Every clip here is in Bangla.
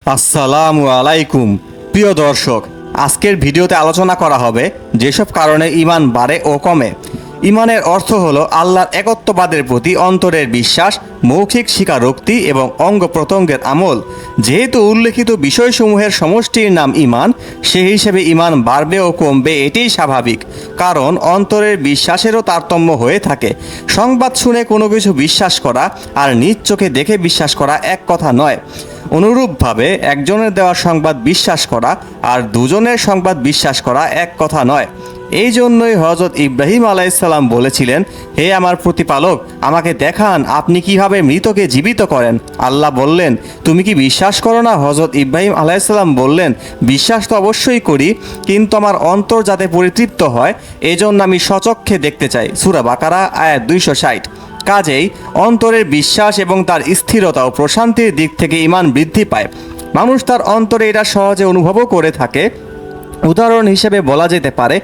আসসালামু আলাইকুম প্রিয় দর্শক, আজকের ভিডিওতে আলোচনা করা হবে যেসব কারণে ঈমান বাড়ে ও কমে। ঈমানের অর্থ হলো আল্লাহর একত্ববাদের প্রতি অন্তরের বিশ্বাস, মৌখিক স্বীকারোক্তি এবং অঙ্গ প্রত্যঙ্গের আমল। যেহেতু উল্লেখিত বিষয়সমূহের সমষ্টির নাম ঈমান, সেই হিসেবে ঈমান বাড়বে ও কমবে এটিই স্বাভাবিক, কারণ অন্তরের বিশ্বাসেরও তারতম্য হয়ে থাকে। সংবাদ শুনে কোনো কিছু বিশ্বাস করা আর নিজ চোখে দেখে বিশ্বাস করা এক কথা নয়। অনুরূপভাবে একজনের দেওয়া সংবাদ বিশ্বাস করা আর দুজনের সংবাদ বিশ্বাস করা এক কথা নয়। এই জন্যই হযরত ইব্রাহিম আলাইহিসসালাম বলেছিলেন, হে আমার প্রতিপালক, আমাকে দেখান আপনি কিভাবে মৃতকে জীবিত করেন। আল্লাহ বললেন, তুমি কি বিশ্বাস করো না? হযরত ইব্রাহিম আলাইহিসসালাম বললেন, বিশ্বাস তো অবশ্যই করি, কিন্তু আমার অন্তর যাতে পরিতৃপ্ত হয় এজন্য আমি স্বচক্ষে দেখতে চাই। সূরা বাকারা আয়াত 260। কাজেই অন্তরের বিশ্বাস এবং তার স্থিরতা ও প্রশান্তির দিক থেকে ঈমান বৃদ্ধি পায়। মানুষ তার অন্তরে এটা সহজে অনুভবও করে থাকে। উদাহরণ হিসেবে বলা যেতে পারে,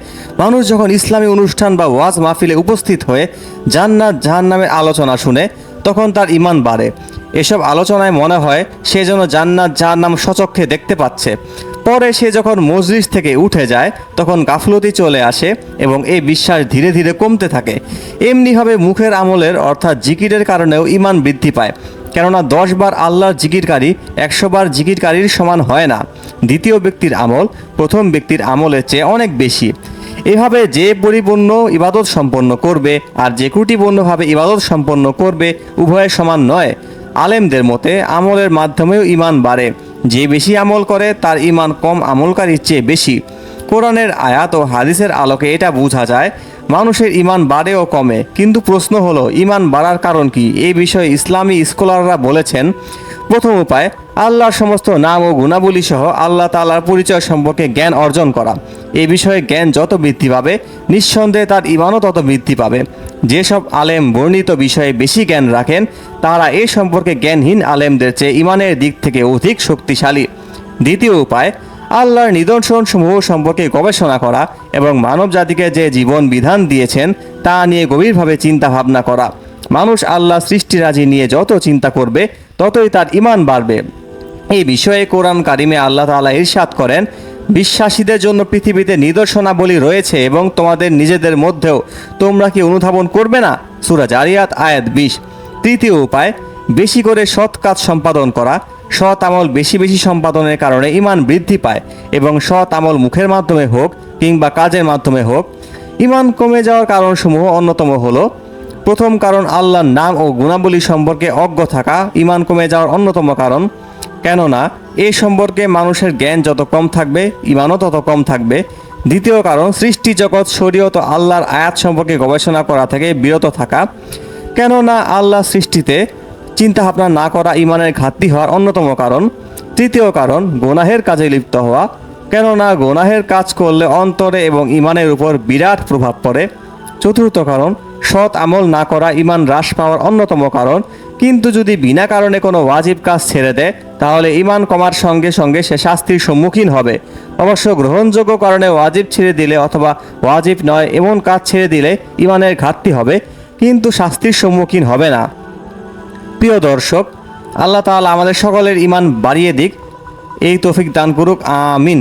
মানুষ যখন ইসলামী অনুষ্ঠান বা ওয়াজ মাহফিলে উপস্থিত হয়ে জান্নাত জাহান্নামের আলোচনা শুনে তখন তার ঈমান বাড়ে। এসব আলোচনায় মনে হয় সে যেন জান্নাত জাহান্নাম স্বচক্ষে দেখতে পাচ্ছে। পরে সে যখন মজলিস থেকে উঠে যায় তখন গাফলতি চলে আসে এবং এই বিশ্বাস ধীরে ধীরে কমতে থাকে। এমনিভাবে মুখের আমলের অর্থাৎ জিকিরের কারণেও ঈমান বৃদ্ধি পায়, কেননা 10 বার আল্লাহর জিকিরকারী 100 বার জিকিরকারীর সমান হয় না। দ্বিতীয় ব্যক্তির আমল প্রথম ব্যক্তির আমলের চেয়ে অনেক বেশি। এভাবে যে পরিপূর্ণ ইবাদত সম্পন্ন করবে আর যে ত্রুটিপূর্ণভাবে ইবাদত সম্পন্ন করবে উভয়ের সমান নয়। আলেমদের মতে আমলের মাধ্যমেও ঈমান বাড়ে। যে বেশি আমল করে তার ঈমান কম আমলকারীর চেয়ে বেশি। কোরআনের আয়াত ও হাদিসের আলোকে এটা বোঝা যায় মানুষের ঈমান বাড়ে ও কমে। কিন্তু প্রশ্ন হলো, ঈমান বাড়ার কারণ কি? এই বিষয়ে ইসলামী স্কলাররা বলেছেন, প্রথম উপায় আল্লাহর সমস্ত নাম ও গুণাবলী সহ আল্লাহ তাআলার পরিচয় সম্পর্কে জ্ঞান অর্জন করা। এই বিষয়ে জ্ঞান যত বৃদ্ধি পাবে নিঃসন্দেহে তার ঈমানও তত বৃদ্ধি পাবে। যেসব আলেম বর্ণিত বিষয়ে বেশি জ্ঞান রাখেন তারা এ সম্পর্কে জ্ঞানহীন আলেমদের চেয়ে ঈমানের দিক থেকে অধিক শক্তিশালী। দ্বিতীয় উপায় আল্লাহর নিদর্শনসমূহ সম্পর্কে গবেষণা করা এবং মানব জাতিকে যে জীবন বিধান দিয়েছেন তা নিয়ে গভীরভাবে চিন্তা ভাবনা করা। মানুষ আল্লাহ সৃষ্টিরাজি নিয়ে যত চিন্তা করবে ততই তার ঈমান বাড়বে। এই বিষয়ে কোরআন কারিমে আল্লাহ তাআলা ইরশাদ করেন, বিশ্বাসীদের জন্য পৃথিবীতে নিদর্শনাবলী রয়েছে এবং তোমাদের নিজেদের মধ্যেও তোমরা কি অনুধাবন করবে না? সূরা জারিয়াত আয়াত 20। তৃতীয় উপায় বেশি করে সৎ কাজ সম্পাদন করা। সৎ আমল বেশি বেশি সম্পাদনের কারণে ঈমান বৃদ্ধি পায় এবং সৎ আমল মুখের মাধ্যমে হোক কিংবা কাজের মাধ্যমে হোক। ঈমান কমে যাওয়ার কারণসমূহ অন্যতম হলো, প্রথম কারণ আল্লাহর নাম ও গুণাবলী সম্পর্কে অজ্ঞ থাকা ঈমান কমে যাওয়ার অন্যতম কারণ, কেননা এই সম্পর্কে মানুষের জ্ঞান যত কম থাকবে ঈমানও তত কম থাকবে। দ্বিতীয় কারণ সৃষ্টি জগৎ শরীয়ত ও আল্লাহর আয়াত সম্পর্কে গবেষণা করা থেকে বিরত থাকা, কেননা আল্লাহ সৃষ্টিতে চিন্তাভাবনা না করা ঈমানের ঘাটতি হওয়ার অন্যতম কারণ। তৃতীয় কারণ গুনাহের কাজে লিপ্ত হওয়া, কেননা গুনাহের কাজ করলে অন্তরে এবং ঈমানের উপর বিরাট প্রভাব পড়ে। চতুর্থ কারণ সৎ আমল না করা ঈমান হ্রাস পাওয়ার অন্যতম কারণ। কিন্তু যদি বিনা কারণে কোনো ওয়াজিব কাজ ছেড়ে দেয় তাহলে ঈমান কমার সঙ্গে সঙ্গে সে শাস্তির সম্মুখীন হবে। অবশ্য গ্রহণযোগ্য কারণে ওয়াজিব ছেড়ে দিলে অথবা ওয়াজিব নয় এমন কাজ ছেড়ে দিলে ঈমানের ঘাটতি হবে, কিন্তু শাস্তির সম্মুখীন হবে না। প্রিয় দর্শক, আল্লাহ তাআলা আমাদের সকলের ঈমান বাড়িয়ে দিক, এই তৌফিক দান করুক, আমিন।